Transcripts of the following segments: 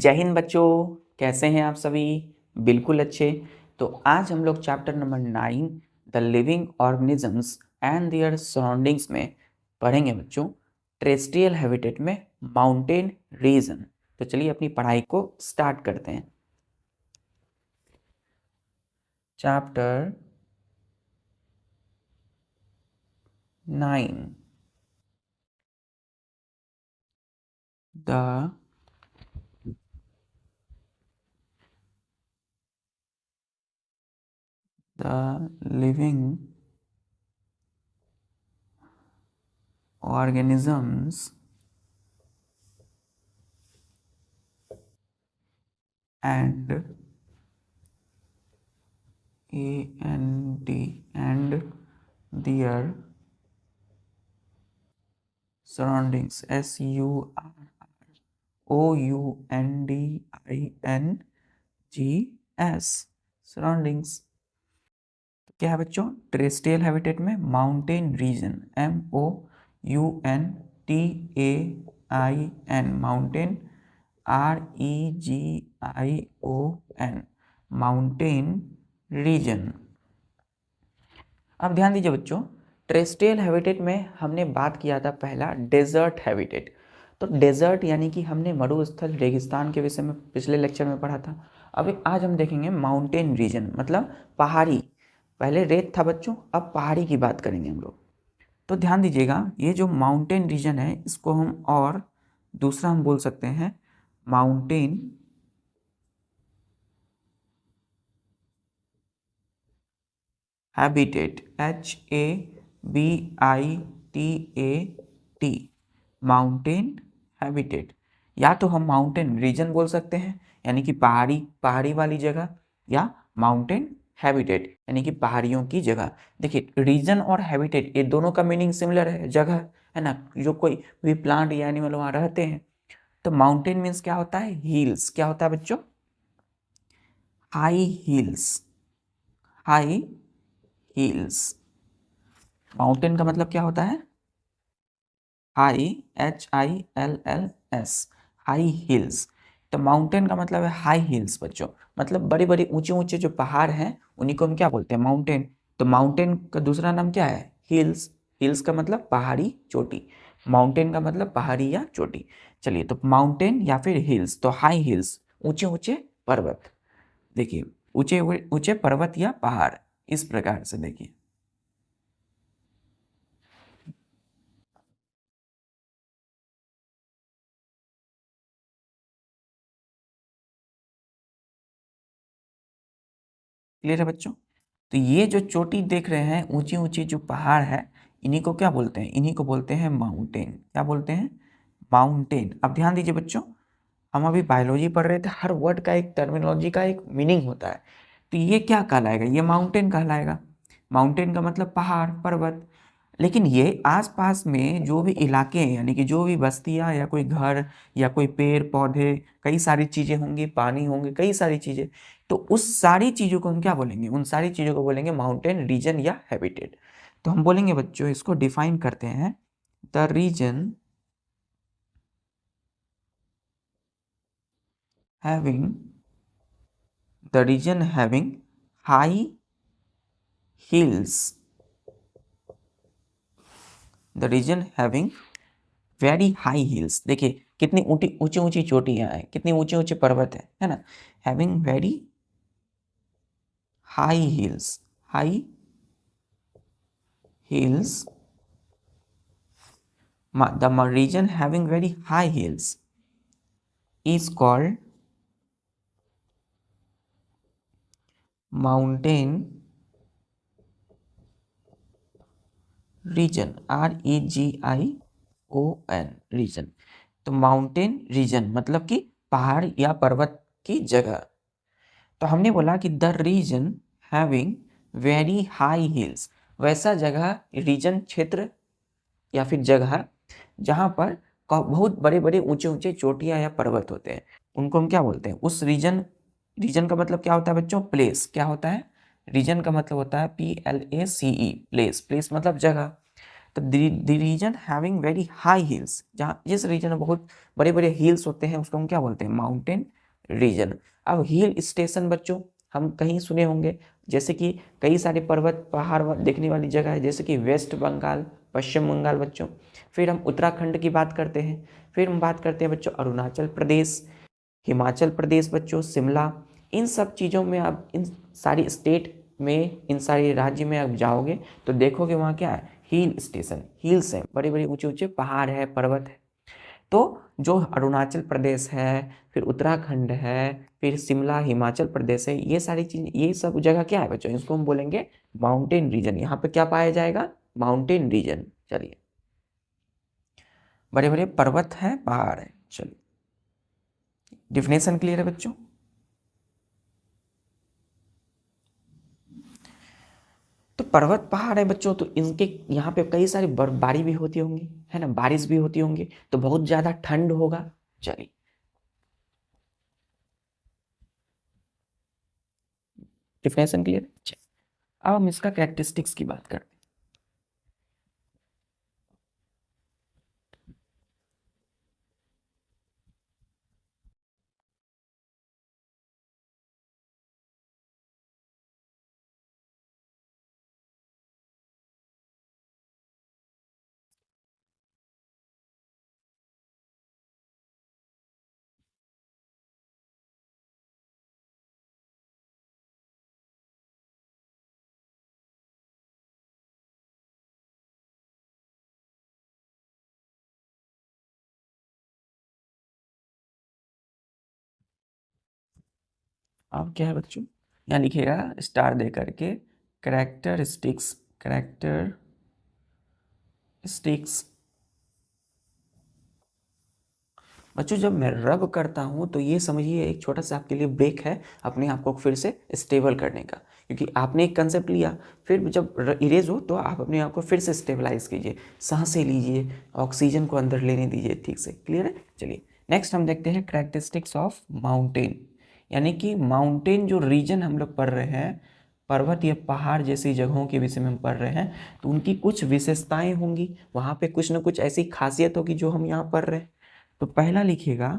जय हिंद बच्चों, कैसे हैं आप सभी? बिल्कुल अच्छे। तो आज हम लोग chapter number 9 the living organisms and there surroundings में पढ़ेंगे बच्चों, टेरेस्ट्रियल हैबिटेट में माउंटेन रीजन। तो चलिए अपनी पढ़ाई को स्टार्ट करते हैं। Chapter 9 the living organisms and and their surroundings surroundings surroundings। तो क्या है बच्चों? टेरेस्ट्रियल हैबिटेट में mountain region MOUNTAIN mountain REGION mountain region. अब ध्यान दीजिए बच्चों, टेरेस्ट्रियल हैबिटेट में हमने बात किया था पहला डेजर्ट हैबिटेट। तो डेजर्ट यानी कि हमने मरुस्थल रेगिस्तान के विषय में पिछले लेक्चर में पढ़ा था। अब आज हम देखेंगे माउंटेन रीजन, मतलब पहाड़ी। पहले रेत था बच्चों, अब पहाड़ी की बात करेंगे हम लोग। तो ध्यान दीजिएगा, ये जो माउंटेन रीजन है इसको हम और दूसरा हम बोल सकते हैं mountain habitat HABITAT mountain habitat. या तो हम माउंटेन रीजन बोल सकते हैं यानी कि पहाड़ी वाली जगह, या माउंटेन हैबिटेट यानी कि पहाड़ियों की जगह। देखिए, रीजन और हैबिटेट ये दोनों का मीनिंग सिमिलर है, जगह है ना, जो कोई भी प्लांट या एनिमल वहाँ रहते हैं। तो माउंटेन मीन्स क्या होता है? हिल्स। क्या होता है बच्चों? High heels. High heels. Mountain का मतलब क्या होता है? High, HILLS, high heels. तो माउंटेन का मतलब है हाई हिल्स बच्चों, मतलब बड़े बड़े ऊंचे ऊंचे जो पहाड़ हैं उन्हीं को हम क्या बोलते हैं? माउंटेन। तो माउंटेन का दूसरा नाम क्या है? हिल्स। हिल्स का मतलब पहाड़ी, चोटी। माउंटेन का मतलब पहाड़ी या चोटी। चलिए, तो माउंटेन या फिर हिल्स, तो हाई हिल्स ऊंचे ऊंचे पर्वत। देखिए, ऊंचे ऊंचे पर्वत या पहाड़, इस प्रकार से देखिए। क्लियर है बच्चों? तो ये जो चोटी देख रहे हैं, ऊंची ऊंची जो पहाड़ है, इन्हीं को क्या बोलते हैं? इन्हीं को बोलते हैं माउंटेन। क्या बोलते हैं? माउंटेन। अब ध्यान दीजिए बच्चों, हम अभी बायोलॉजी पढ़ रहे थे, हर वर्ड का एक टर्मिनोलॉजी का एक मीनिंग होता है। तो ये क्या कहलाएगा? ये माउंटेन कहलाएगा। माउंटेन का मतलब पहाड़, पर्वत। लेकिन ये आसपास में जो भी इलाके हैं, यानी कि जो भी बस्तियां या कोई घर या कोई पेड़ पौधे, कई सारी चीजें होंगी, पानी होंगे, कई सारी चीजें, तो उस सारी चीजों को हम क्या बोलेंगे? उन सारी चीजों को बोलेंगे माउंटेन रीजन या हैबिटेट। तो हम बोलेंगे बच्चों, इसको डिफाइन करते हैं, the region having high hills, the region having very high hills। देखिए कितनी ऊंची ऊंची ऊंची चोटियां हैं, कितनी ऊंचे ऊंचे पर्वत है ना। having very high hills, high hills, the region having very high hills is called mountain region, REGION region। तो माउंटेन रीजन मतलब कि पहाड़ या पर्वत की जगह। तो हमने बोला कि the region having very high hills, वैसा जगह, रीजन क्षेत्र या फिर जगह जहाँ पर बहुत बड़े बड़े ऊंचे ऊंचे चोटियां या पर्वत होते हैं, उनको हम क्या बोलते हैं? उस रीजन। रीजन का मतलब क्या होता है बच्चों? प्लेस। क्या होता है? रीजन का मतलब होता है PLACE, प्लेस। प्लेस मतलब जगह। तो the region having very high hills, जहाँ जिस रीजन में बहुत बड़े बड़े हिल्स होते हैं उसको हम क्या बोलते हैं, माउंटेन रीजन। अब हिल स्टेशन बच्चों हम कहीं सुने होंगे, जैसे कि कई सारे पर्वत पहाड़ देखने वाली जगह है, जैसे कि वेस्ट बंगाल, पश्चिम बंगाल बच्चों। फिर हम उत्तराखंड की बात करते हैं, फिर हम बात करते हैं बच्चों अरुणाचल प्रदेश, हिमाचल प्रदेश बच्चों, शिमला। इन सब चीज़ों में आप इन सारी स्टेट में, इन सारे राज्य में आप जाओगे तो देखोगे वहाँ क्या है, हिल स्टेशन, हिल्स हैं, बड़े बड़े ऊंचे ऊंचे पहाड़ है, पर्वत है। तो जो अरुणाचल प्रदेश है, फिर उत्तराखंड है, फिर शिमला हिमाचल प्रदेश है, ये सारी चीज, ये सब जगह क्या है बच्चों, इसको हम बोलेंगे माउंटेन रीजन। यहाँ पे क्या पाया जाएगा, माउंटेन रीजन। चलिए, बड़े बड़े पर्वत है, पहाड़ है। चलिए, डिफिनेशन क्लियर है बच्चों। तो पर्वत पहाड़ है बच्चों, तो इनके यहाँ पे कई सारी बर्फबारी भी होती होंगी, है ना, बारिश भी होती होंगी, तो बहुत ज्यादा ठंड होगा। चलिए, डिफिनेशन क्लियर है। अब हम इसका कैरेक्टरिस्टिक्स की बात करते हैं। अब क्या है बच्चों, यहाँ लिखिएगा स्टार दे करके, कैरेक्टरिस्टिक्स, कैरेक्टरिस्टिक्स। बच्चों जब मैं रब करता हूँ तो ये समझिए एक छोटा सा आपके लिए ब्रेक है अपने आप को फिर से स्टेबल करने का, क्योंकि आपने एक कंसेप्ट लिया, फिर जब इरेज हो तो आप अपने आप को फिर से स्टेबलाइज कीजिए, सांसें लीजिए, ऑक्सीजन को अंदर लेने दीजिए, ठीक से, क्लियर है। चलिए, नेक्स्ट हम देखते हैं कैरेक्टरिस्टिक्स ऑफ माउंटेन, यानी कि माउंटेन जो रीजन हम लोग पढ़ रहे हैं, पर्वत या पहाड़ जैसी जगहों के विषय में हम पढ़ रहे हैं, तो उनकी कुछ विशेषताएं होंगी, वहाँ पे कुछ ना कुछ ऐसी खासियत होगी जो हम यहाँ पढ़ रहे हैं। तो पहला लिखिएगा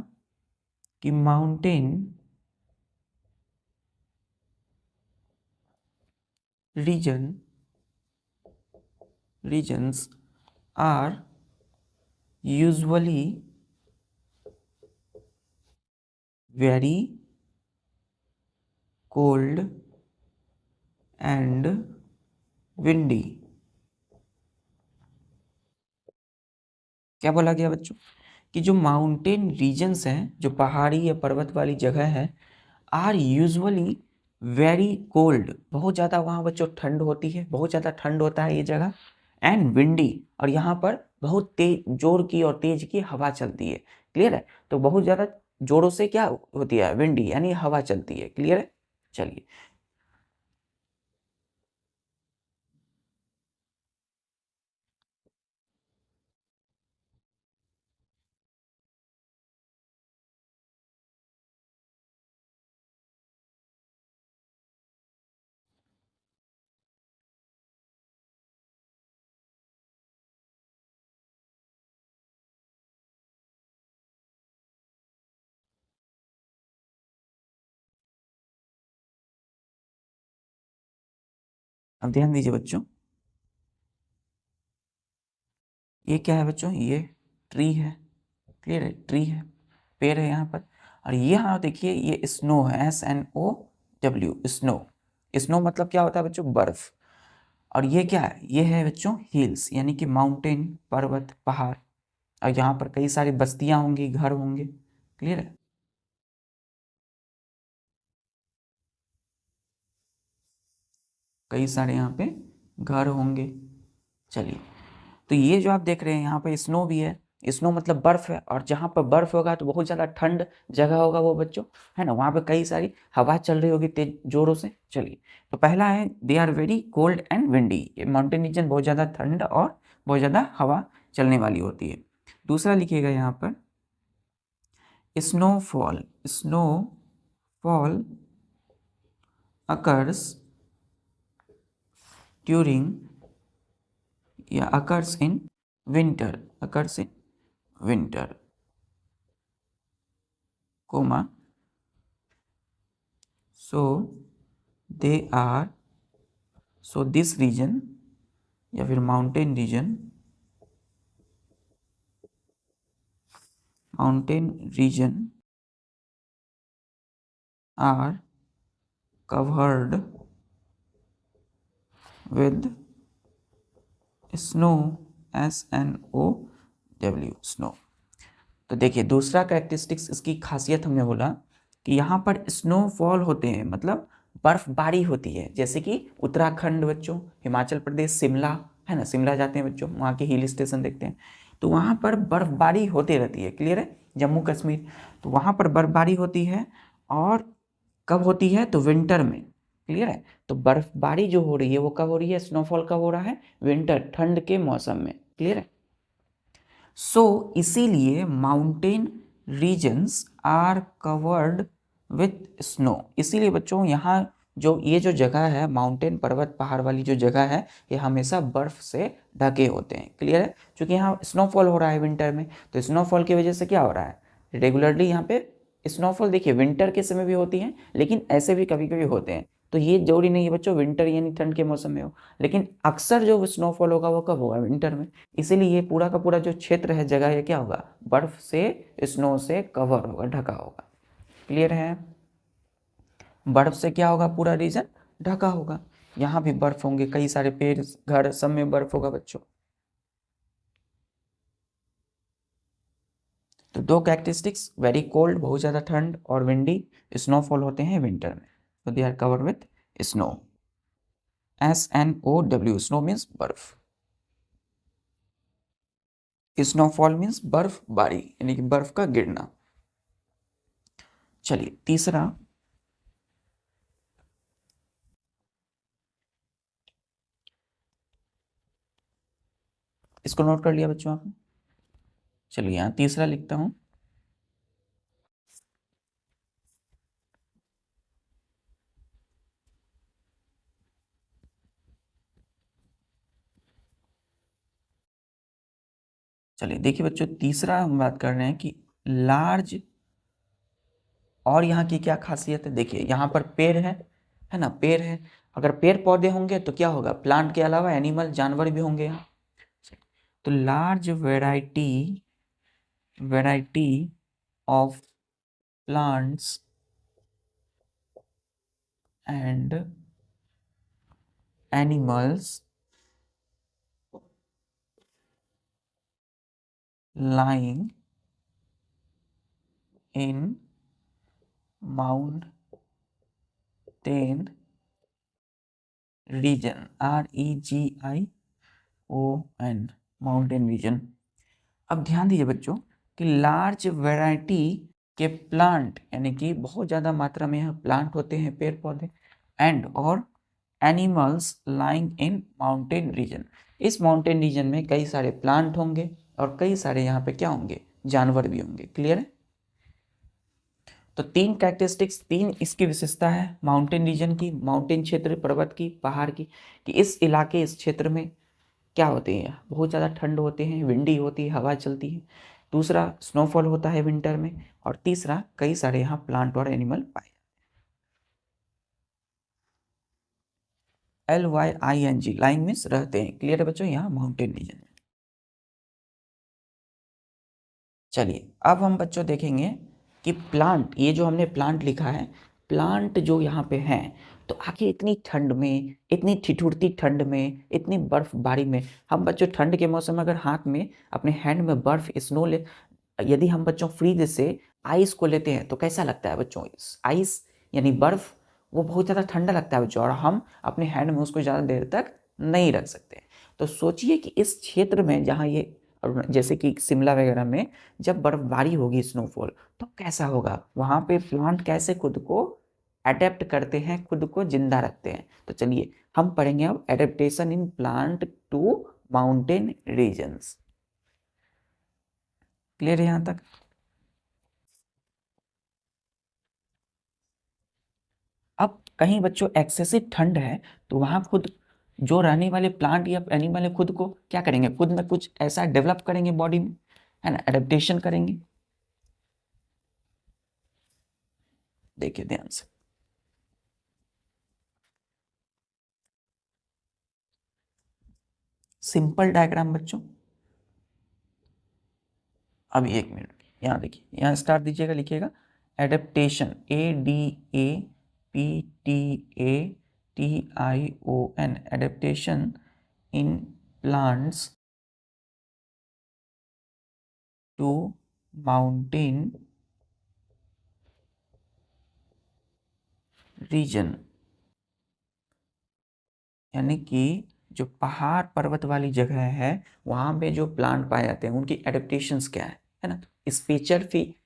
कि mountain regions are usually very cold and windy. क्या बोला गया बच्चों, कि जो माउंटेन रीजन्स हैं, जो पहाड़ी या पर्वत वाली जगह है, आर यूजुअली वेरी कोल्ड, बहुत ज़्यादा वहाँ बच्चों ठंड होती है, बहुत ज़्यादा ठंड होता है ये जगह, एंड विंडी, और यहाँ पर बहुत तेज जोर की और तेज की हवा चलती है, क्लियर है। तो बहुत ज़्यादा जोरों से क्या होती है, विंडी, यानी हवा चलती है, क्लियर है। चलिए, अब ध्यान दीजिए बच्चों, ये क्या है बच्चों, ये ट्री है, क्लियर है, ट्री है, पेड़ है यहाँ पर। और ये यहाँ देखिए, ये स्नो है, SNOW, स्नो। स्नो मतलब क्या होता है बच्चों, बर्फ। और ये क्या है, ये है बच्चों हिल्स, यानी कि माउंटेन, पर्वत पहाड़। और यहाँ पर कई सारी बस्तियां होंगी, घर होंगे, क्लियर है, कई सारे यहाँ पे घर होंगे। चलिए, तो ये जो आप देख रहे हैं यहाँ पे स्नो भी है, स्नो मतलब बर्फ है, और जहाँ पर बर्फ होगा तो बहुत ज़्यादा ठंड जगह होगा वो बच्चों, है ना, वहाँ पे कई सारी हवा चल रही होगी तेज जोरों से। चलिए, तो पहला है they are very cold and windy, ये माउंटेन रीजन बहुत ज़्यादा ठंड और बहुत ज़्यादा हवा चलने वाली होती है। दूसरा लिखिएगा यहाँ पर स्नोफॉल, स्नोफॉल occurs during या occurs in winter, comma, so this region या फिर mountain region are covered with snow, SNOW, snow। तो देखिए दूसरा कैरेक्टरिस्टिक्स इसकी खासियत हमने बोला कि यहाँ पर स्नोफॉल होते हैं, मतलब बर्फबारी होती है, जैसे कि उत्तराखंड बच्चों, हिमाचल प्रदेश, शिमला है ना, शिमला जाते हैं बच्चों, वहाँ के हिल स्टेशन देखते हैं तो वहाँ पर बर्फबारी होती रहती है। क्लियर है? जम्मू कश्मीर, तो वहाँ पर बर्फबारी होती है और कब होती है? तो विंटर में। क्लियर है? तो बर्फबारी जो हो रही है वो कब हो रही है? स्नोफॉल कब हो रहा है? विंटर, ठंड के मौसम में। क्लियर है? इसीलिए mountain regions are covered with snow. इसीलिए बच्चों यहाँ ये जो जगह है, माउंटेन, पर्वत, पहाड़ वाली जो जगह है, ये हमेशा बर्फ से ढके होते हैं। क्लियर है? क्योंकि यहाँ स्नोफॉल हो रहा है विंटर में, तो स्नोफॉल की वजह से क्या हो रहा है? रेगुलरली यहाँ पे स्नोफॉल देखिए विंटर के समय भी होती है, लेकिन ऐसे भी कभी कभी होते हैं। तो ये जरूरी नहीं है बच्चों विंटर यानी ठंड के मौसम में हो, लेकिन अक्सर जो स्नोफॉल होगा वो कब होगा? विंटर में। इसीलिए ये पूरा का पूरा जो क्षेत्र है, जगह, ये क्या होगा? बर्फ से, स्नो से कवर होगा, ढका होगा। क्लियर है? बर्फ से क्या होगा? पूरा रीजन ढका होगा। यहाँ भी बर्फ होंगे, कई सारे पेड़, घर, सब में बर्फ होगा बच्चों। तो दो कैरेक्टरिस्टिक्स, वेरी कोल्ड, बहुत ज़्यादा ठंड, और विंडी, स्नोफॉल होते हैं विंटर में। तो they are covered with snow, SNOW, snow means बर्फ, स्नोफॉल मीन्स बर्फबारी यानी कि बर्फ का गिरना। चलिए तीसरा, इसको नोट कर लिया बच्चों आपने? चलिए यहाँ तीसरा लिखता हूं। चलिए देखिए बच्चों, तीसरा हम बात कर रहे हैं कि लार्ज, और यहाँ की क्या खासियत है? देखिए यहाँ पर पेड़ है ना, पेड़ है। अगर पेड़ पौधे होंगे तो क्या होगा? प्लांट के अलावा एनिमल, जानवर भी होंगे यहाँ। तो large variety of plants and animals lying in mountain region, REGION, mountain region. अब ध्यान दीजिए बच्चों कि लार्ज वैरायटी के प्लांट यानी कि बहुत ज़्यादा मात्रा में यहाँ प्लांट होते हैं, पेड़ पौधे, एंड और animals lying in mountain region. इस माउंटेन रीजन में कई सारे प्लांट होंगे और कई सारे यहाँ पे क्या होंगे? जानवर भी होंगे। क्लियर है? तो तीन कैरेक्टरिस्टिक्स, तीन इसकी विशेषता है माउंटेन रीजन की, माउंटेन क्षेत्र, पर्वत की, पहाड़ की, कि इस इलाके, इस क्षेत्र में क्या होते हैं? बहुत ज़्यादा ठंड होते हैं, विंडी होती है, हवा चलती है। दूसरा, स्नोफॉल होता है विंटर में। और तीसरा, कई सारे यहाँ प्लांट और एनिमल पाए। LYING, लाइन मीन्स रहते हैं। क्लियर है बच्चों? यहाँ माउंटेन रीजन में। चलिए अब हम बच्चों देखेंगे कि प्लांट, ये जो हमने प्लांट लिखा है, प्लांट जो यहाँ पे हैं, तो आखिर इतनी ठंड में, इतनी ठिठुरती ठंड में, इतनी बर्फबारी में, हम बच्चों ठंड के मौसम में अगर हाथ में, अपने हैंड में बर्फ, स्नो ले, यदि हम बच्चों फ्रीज से आइस को लेते हैं तो कैसा लगता है बच्चों? आइस यानी बर्फ, वो बहुत ज़्यादा ठंडा लगता है बच्चों, और हम अपने हैंड में उसको ज़्यादा देर तक नहीं रख सकते। तो सोचिए कि इस क्षेत्र में जहाँ ये, जैसे कि शिमला वगैरह में जब बर्फबारी होगी, स्नोफॉल, तो कैसा होगा? वहाँ पे प्लांट कैसे खुद को अडेप्ट करते हैं, खुद को जिंदा रखते हैं। तो चलिए हम पढ़ेंगे अब adaptation in plant to mountain regions. Clear है यहाँ तक? अब कहीं बच्चों एक्सेसिव ठंड है तो वहाँ खुद जो रहने वाले प्लांट या एनिमल है खुद को क्या करेंगे, खुद में कुछ ऐसा डेवलप करेंगे बॉडी में, है ना, एडेप्टेशन करेंगे। देखिए ध्यान से, सिंपल डायग्राम बच्चों। अभी एक मिनट, यहाँ देखिए, यहाँ स्टार दीजिएगा, लिखिएगा adaptation, ADAPTATION, adaptation in plants to mountain region, यानी कि जो पहाड़ पर्वत वाली जगह है वहाँ पे जो प्लांट पाए जाते हैं उनकी एडेप्टेशंस क्या है ना,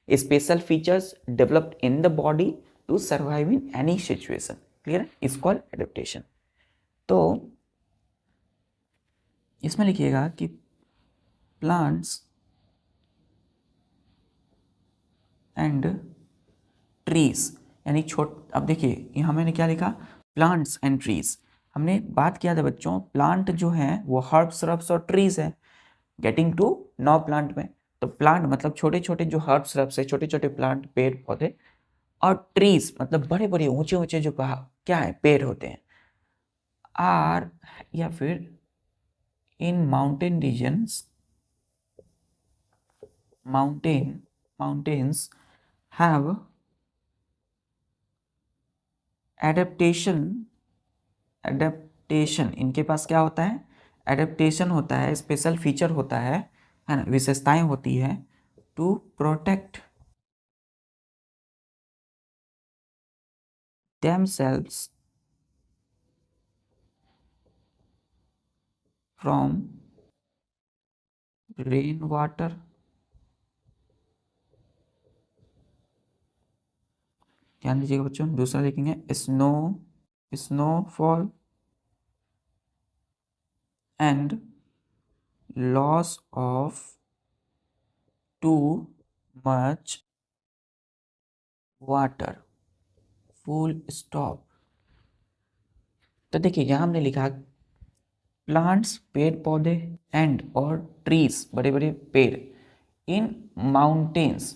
special features developed in the body to survive in any situation, clear है, इज कॉल्ड एडेप्टेशन। तो इसमें लिखिएगा कि प्लांट्स एंड ट्रीज, यानी अब देखिए यहाँ मैंने क्या लिखा, प्लांट्स एंड ट्रीज। हमने बात किया था बच्चों, प्लांट जो है वो हर्ब्स, श्रब्स और ट्रीज है। गेटिंग टू नौ प्लांट में, तो प्लांट मतलब छोटे छोटे जो हर्ब्स, श्रब्स है, छोटे छोटे प्लांट, पेड़ पौधे, और ट्रीज मतलब बड़े बड़े ऊंचे ऊंचे जो क्या है, पेड़ होते हैं। आर या फिर in mountain regions, mountains have adaptation, इनके पास क्या होता है, एडेप्टेशन होता है, स्पेशल फीचर होता है ना, विशेषताएं होती है, to protect themselves from rain water, ध्यान दीजिएगा बच्चों, दूसरा लिखेंगे snowfall and loss of too much water, full stop. तो देखिए यहाँ हमने लिखा प्लांट्स, पेड़ पौधे, एंड और ट्रीज, बड़े बड़े पेड़, इन माउंटेन्स,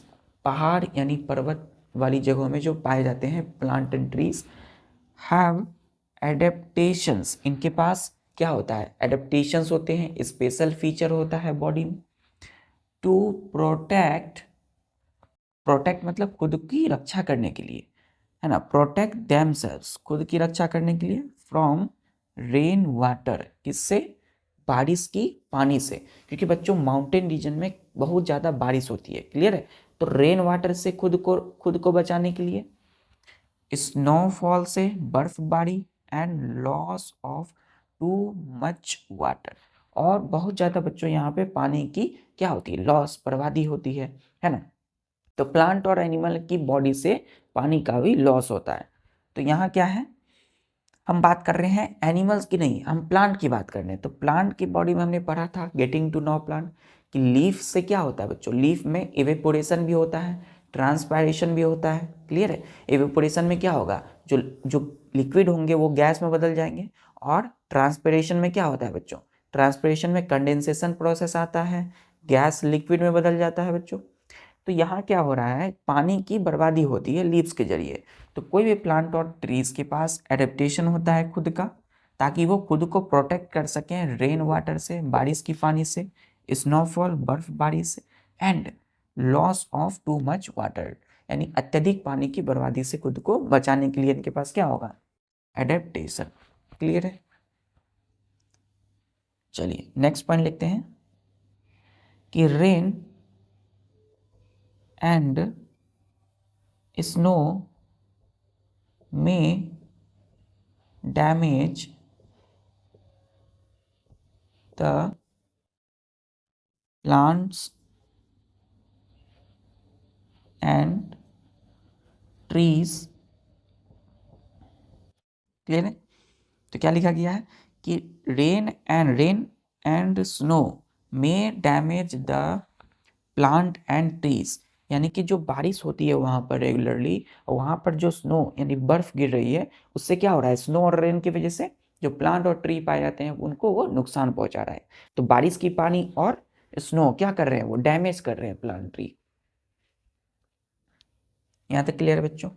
पहाड़ यानी पर्वत वाली जगहों में जो पाए जाते हैं plant and trees, have adaptations, इनके पास क्या होता है, एडेप्टेशंस होते हैं, स्पेशल फीचर होता है बॉडी में, टू प्रोटेक्ट मतलब खुद की रक्षा करने के लिए, है ना, प्रोटेक्ट देमसेल्व्स, खुद की रक्षा करने के लिए, फ्रॉम रेन वाटर, किससे, बारिश की पानी से, क्योंकि बच्चों माउंटेन रीजन में बहुत ज़्यादा बारिश होती है, क्लियर है, तो रेन वाटर से खुद को बचाने के लिए, स्नोफॉल से, बर्फबारी, and loss of too much water, और बहुत ज़्यादा बच्चों यहाँ पे पानी की क्या होती है, लॉस, बर्बादी होती है ना, तो प्लांट और एनिमल की बॉडी से पानी का भी लॉस होता है। तो यहाँ क्या है, हम बात कर रहे हैं एनिमल्स की नहीं, हम प्लांट की बात कर रहे हैं। तो प्लांट की बॉडी में हमने पढ़ा था गेटिंग टू नो प्लांट कि लीफ से क्या होता है बच्चों, लीफ में इवेपोरेशन भी होता है, ट्रांसपायरेशन भी होता है, क्लियर है। इवेपोरेशन में क्या होगा, जो लिक्विड होंगे वो गैस में बदल जाएंगे, और ट्रांसपिरेशन में क्या होता है बच्चों, ट्रांसपिरेशन में कंडेंसेशन प्रोसेस आता है, गैस लिक्विड में बदल जाता है बच्चों। तो यहाँ क्या हो रहा है, पानी की बर्बादी होती है लीव्स के जरिए। तो कोई भी प्लांट और ट्रीज के पास एडेप्टेशन होता है खुद का, ताकि वो खुद को प्रोटेक्ट कर सकें रेन वाटर से, बारिश की पानी से, स्नोफॉल, बर्फबारी से, and loss of too much water, यानी अत्यधिक पानी की बर्बादी से खुद को बचाने के लिए इनके पास क्या होगा, एडेप्टेशन, क्लियर है। चलिए नेक्स्ट पॉइंट लिखते हैं कि रेन एंड स्नो में damage the plants and trees, clear है। तो क्या लिखा गया है कि रेन एंड स्नो में damage the plant and trees, यानी कि जो बारिश होती है वहाँ पर रेगुलरली, वहाँ पर जो स्नो यानी बर्फ गिर रही है, उससे क्या हो रहा है, स्नो और रेन की वजह से जो प्लांट और ट्री पाए जाते हैं उनको वो नुकसान पहुंचा रहा है। तो बारिश की पानी और स्नो क्या कर रहे हैं, वो डैमेज कर रहे हैं प्लांट ट्री। यहां तक क्लियर है बच्चों?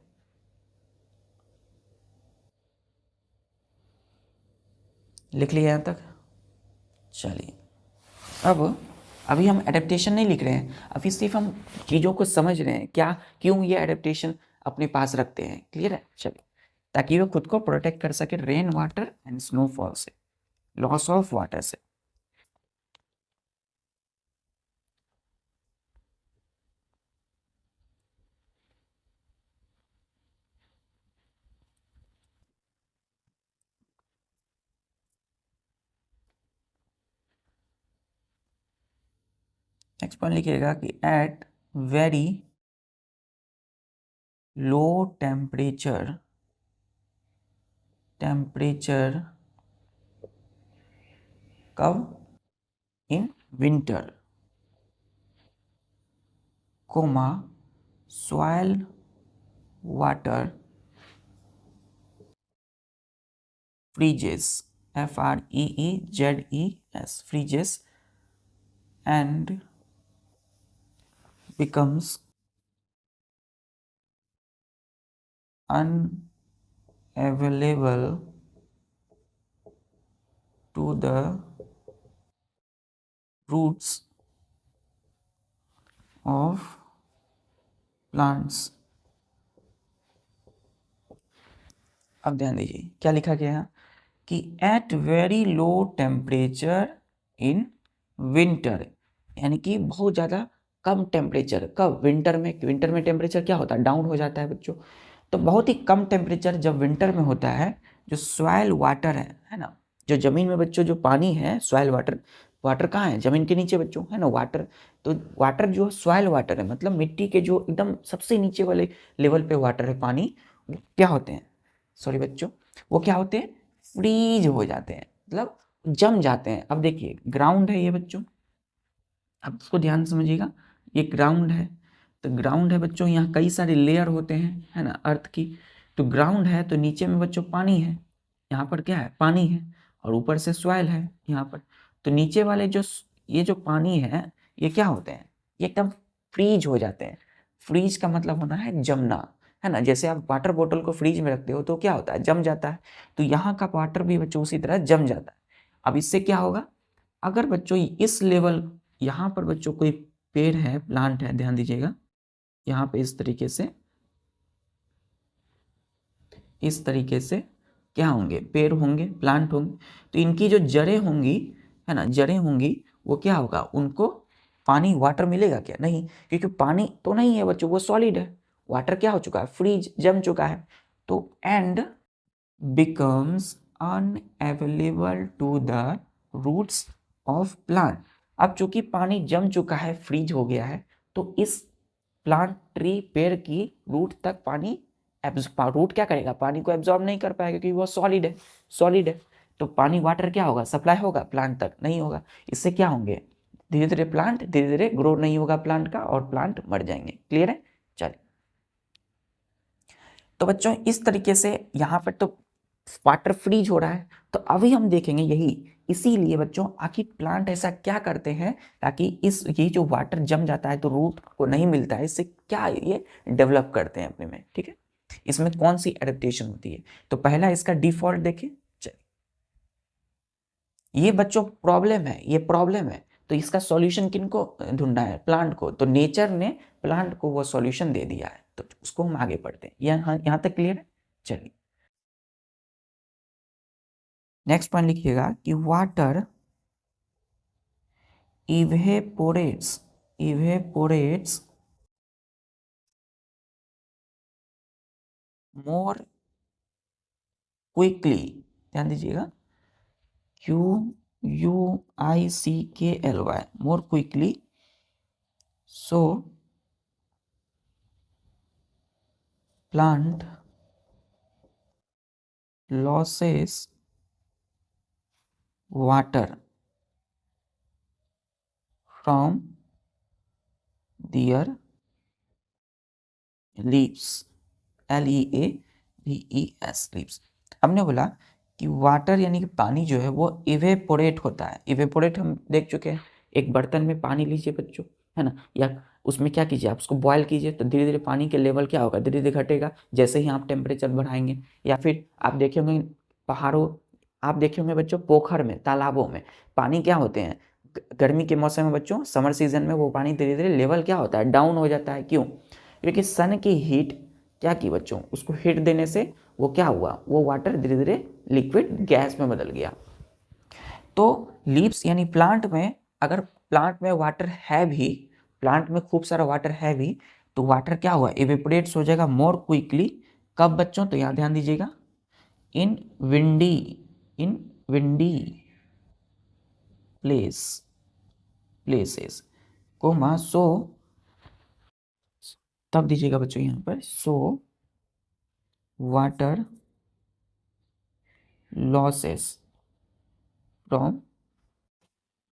लिख लिया यहां तक? चलिए, अब अभी हम एडेप्टेशन नहीं लिख रहे हैं, अभी सिर्फ हम चीज़ों को समझ रहे हैं क्या क्यों ये एडेप्टेशन अपने पास रखते हैं। क्लियर है? चलिए, ताकि वो खुद को प्रोटेक्ट कर सके रेन वाटर एंड स्नोफॉल से, लॉस ऑफ वाटर से। नेक्स्ट पॉइंट लिखिएगा कि एट वेरी लो टेम्परेचर कब? In winter, comma soil water freezes, freezes, freezes and becomes unavailable to the roots of plants। अब ध्यान दीजिए क्या लिखा गया है कि at very low temperature in winter, यानी कि बहुत ज़्यादा कम टेम्परेचर कब? विंटर में। विंटर में टेम्परेचर क्या होता है? डाउन हो जाता है बच्चों। तो बहुत ही कम टेम्परेचर जब विंटर में होता है, जो सॉइल वाटर है ना, जो जमीन में बच्चों जो पानी है, सॉइल वाटर, वाटर कहाँ है? जमीन के नीचे बच्चों, है ना वाटर। तो वाटर जो सॉइल वाटर है, मतलब मिट्टी के जो एकदम सबसे नीचे वाले लेवल पे वाटर है, पानी, वो क्या होते हैं, सॉरी बच्चों, वो क्या होते हैं? फ्रीज हो जाते हैं, मतलब जम जाते हैं। अब देखिए ग्राउंड है ये बच्चों, अब इसको ध्यान से समझिएगा, ये ग्राउंड है। तो ग्राउंड है बच्चों, यहाँ कई सारे लेयर होते हैं, है ना, अर्थ की। तो ग्राउंड है तो नीचे में बच्चों पानी है, यहाँ पर क्या है? पानी है, और ऊपर से सॉइल है यहाँ पर। तो नीचे वाले जो ये जो पानी है, ये क्या होते हैं? ये एकदम फ्रीज हो जाते हैं। फ्रीज का मतलब होना है जमना, है ना। जैसे आप वाटर बोतल को फ्रीज में रखते हो तो क्या होता है? जम जाता है। तो यहाँ का वाटर भी बच्चों उसी तरह जम जाता है। अब इससे क्या होगा? अगर बच्चों इस लेवल, यहाँ पर बच्चों कोई पेड़ है, प्लांट है, ध्यान दीजिएगा, यहाँ पे इस तरीके से क्या होंगे? पेड़ होंगे, प्लांट होंगे। तो इनकी जो जड़ें होंगी, है ना, जड़ें होंगी, वो क्या होगा? उनको पानी, वाटर मिलेगा क्या? नहीं, क्योंकि पानी तो नहीं है बच्चों, वो सॉलिड है। वाटर क्या हो चुका है? फ्रीज, जम चुका है। तो and becomes unavailable to the roots of plant। अब चूंकि पानी जम चुका है, फ्रीज हो गया है, तो इस प्लांट, ट्री, पेड़ की रूट तक पानी, रूट क्या करेगा? पानी को एब्जॉर्ब नहीं कर पाएगा क्योंकि वो सॉलिड है। तो पानी, वाटर क्या होगा? सप्लाई होगा प्लांट तक? नहीं होगा। इससे क्या होंगे? धीरे धीरे प्लांट धीरे धीरे ग्रो नहीं होगा प्लांट का, और प्लांट मर जाएंगे। क्लियर है? चलिए, तो बच्चों इस तरीके से यहाँ पर तो वाटर फ्रीज हो रहा है। तो अभी हम देखेंगे यही, इसीलिए बच्चों आखिर प्लांट ऐसा क्या करते हैं ताकि इस ये जो वाटर जम जाता है तो रूट को नहीं मिलता है, इससे क्या ये डेवलप करते हैं अपने में। ठीक है, इसमें कौन सी एडेप्टेशन होती है? तो पहला इसका डिफॉल्ट देखें। चलिए, ये बच्चों प्रॉब्लम है, ये प्रॉब्लम है, तो इसका सॉल्यूशन किनको ढूंढना है? प्लांट को। तो नेचर ने प्लांट को वो सॉल्यूशन दे दिया है, तो उसको हम आगे पढ़ते हैं। यहाँ तक क्लियर है? चलिए, नेक्स्ट पॉइंट लिखिएगा कि वाटर evaporates more quickly। ध्यान दीजिएगा, QUICKLY, more quickly, so plant loses water from their leaves, LEAVES, leaves। हमने बोला कि वाटर यानी कि पानी जो है वो इवेपोरेट होता है। इवेपोरेट हम देख चुके हैं, एक बर्तन में पानी लीजिए बच्चों, है ना, या उसमें क्या कीजिए, आप उसको बॉयल कीजिए तो धीरे धीरे पानी के लेवल क्या होगा, धीरे धीरे घटेगा जैसे ही आप टेम्परेचर बढ़ाएंगे। या फिर आप देखे होंगे पहाड़ों, आप देखे होंगे बच्चों पोखर में, तालाबों में पानी क्या होते हैं, गर्मी के मौसम में बच्चों, समर सीजन में वो पानी धीरे धीरे लेवल क्या होता है, डाउन हो जाता है। क्यों? क्योंकि सन की हीट क्या की बच्चों, उसको हीट देने से वो क्या हुआ, वो वाटर धीरे धीरे लिक्विड गैस में बदल गया। तो लीव्स यानी प्लांट में, अगर प्लांट में वाटर है भी, प्लांट में खूब सारा वाटर है भी, तो वाटर क्या हुआ, इवेपोरेट्स हो जाएगा मोर क्विकली। कब बच्चों? तो यहाँ ध्यान दीजिएगा, इन विंडी, इन विंडी प्लेसेस कोमा सो, तब दीजिएगा बच्चों यहाँ पर सो water losses from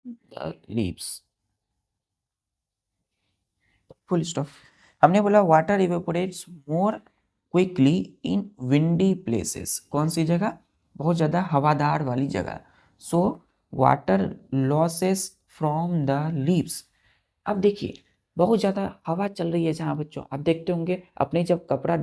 the leaves, full stop. हमने बोला water evaporates more quickly in windy places, कौन सी जगह, बहुत ज़्यादा हवादार वाली जगह। सो water losses from the leaves. अब देखिए बहुत ज़्यादा हवा चल रही है जहाँ बच्चों, आप देखते होंगे अपने जब कपड़ा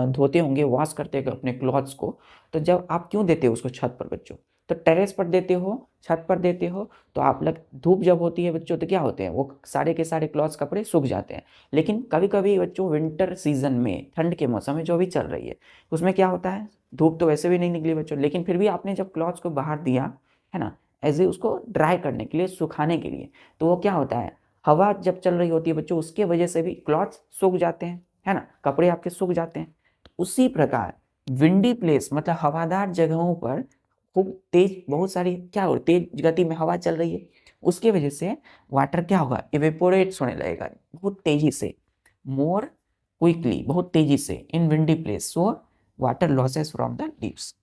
धोते होंगे, वॉश करते हैं अपने क्लॉथ्स को, तो जब आप क्यों देते हो उसको छत पर बच्चों, तो टेरेस पर देते हो, छत पर देते हो, तो आप लग धूप जब होती है बच्चों तो क्या होते हैं, वो सारे के सारे क्लॉथ्स कपड़े सूख जाते हैं। लेकिन कभी कभी बच्चों विंटर सीजन में, ठंड के मौसम में जो भी चल रही है, उसमें क्या होता है, धूप तो वैसे भी नहीं निकली बच्चों, लेकिन फिर भी आपने जब क्लॉथ्स को बाहर दिया, है ना, एज ए उसको ड्राई करने के लिए, सुखाने के लिए, तो वो क्या होता है, हवा जब चल रही होती है बच्चों, उसके वजह से भी क्लॉथ्स सूख जाते हैं, है ना, कपड़े आपके सूख जाते हैं। तो उसी प्रकार विंडी प्लेस मतलब हवादार जगहों पर खूब तेज, बहुत सारी क्या हो, तेज गति में हवा चल रही है, उसके वजह से वाटर क्या होगा, इवेपोरेट्स होने लगेगा बहुत तेजी से, मोर क्विकली, बहुत तेजी से, in windy place, so water losses from the leaves.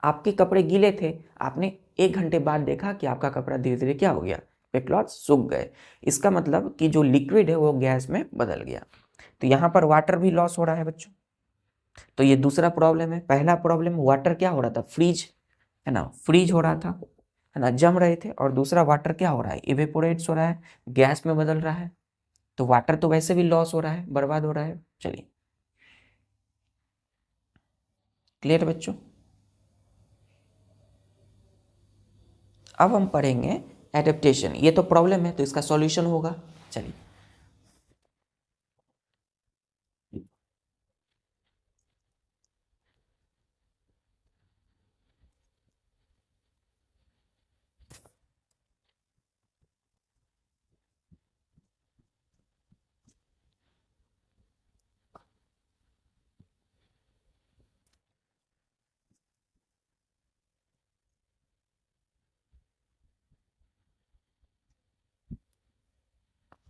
आपके कपड़े गीले थे, आपने 1 घंटे बाद देखा कि आपका कपड़ा धीरे धीरे क्या हो गया, वे क्लॉथ सूख गए। इसका मतलब कि जो लिक्विड है वो गैस में बदल गया। तो यहाँ पर वाटर भी लॉस हो रहा है बच्चों। तो ये दूसरा प्रॉब्लम है। पहला प्रॉब्लम वाटर क्या हो रहा था, फ्रीज, है ना, फ्रीज हो रहा था, है ना, जम रहे थे। और दूसरा वाटर क्या हो रहा है, इवेपोरेट्स हो रहा है, गैस में बदल रहा है। तो वाटर तो वैसे भी लॉस हो रहा है, बर्बाद हो रहा है। चलिए, क्लियर बच्चों? अब हम पढ़ेंगे एडेप्टेशन। ये तो प्रॉब्लम है तो इसका सॉल्यूशन होगा। चलिए,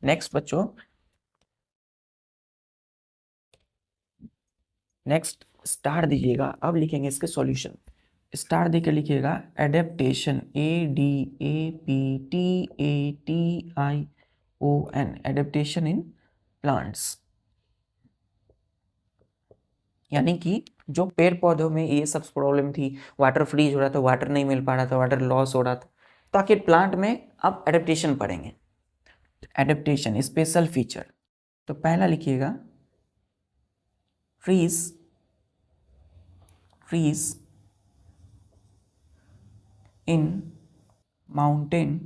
नेक्स्ट बच्चों, नेक्स्ट स्टार दीजिएगा। अब लिखेंगे इसके सॉल्यूशन। स्टार देकर लिखिएगा adaptation, ADAPTATION, adaptation in plants. यानी कि जो पेड़ पौधों में ये सब प्रॉब्लम थी, वाटर फ्रीज हो रहा था, वाटर नहीं मिल पा रहा था, वाटर लॉस हो रहा था, तो आखिर प्लांट में अब एडेप्टेशन पढ़ेंगे। एडेप्टेशन स्पेशल फीचर, तो पहला लिखिएगा trees, trees in mountain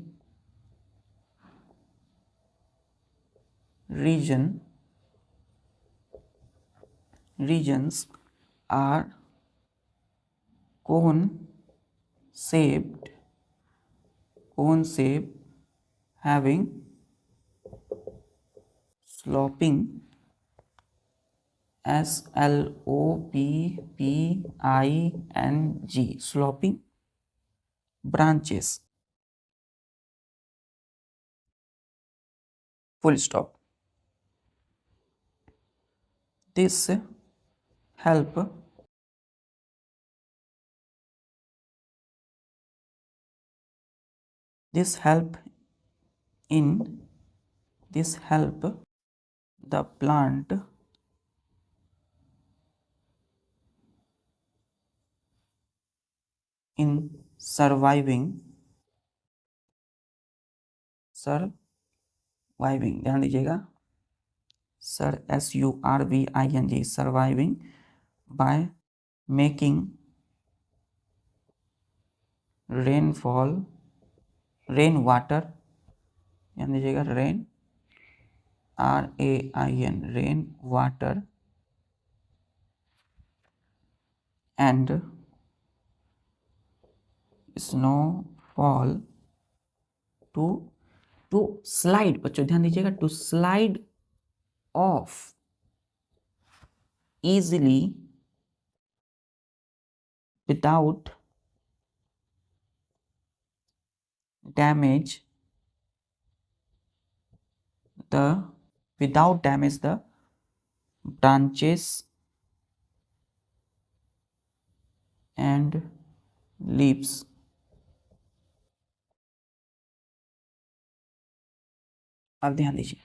regions are cone-shaped having sloping SLOPPING sloping branches, full stop. This help this help in this help the plant in surviving, ध्यान दीजिएगा, SURVING, surviving by making rainfall, rain water, ध्यान दीजिएगा, rain RAIN, rain water and snowfall to slide, बच्चों ध्यान दीजिएगा, to slide off easily without damage the branches and leaves। अब ध्यान दीजिए,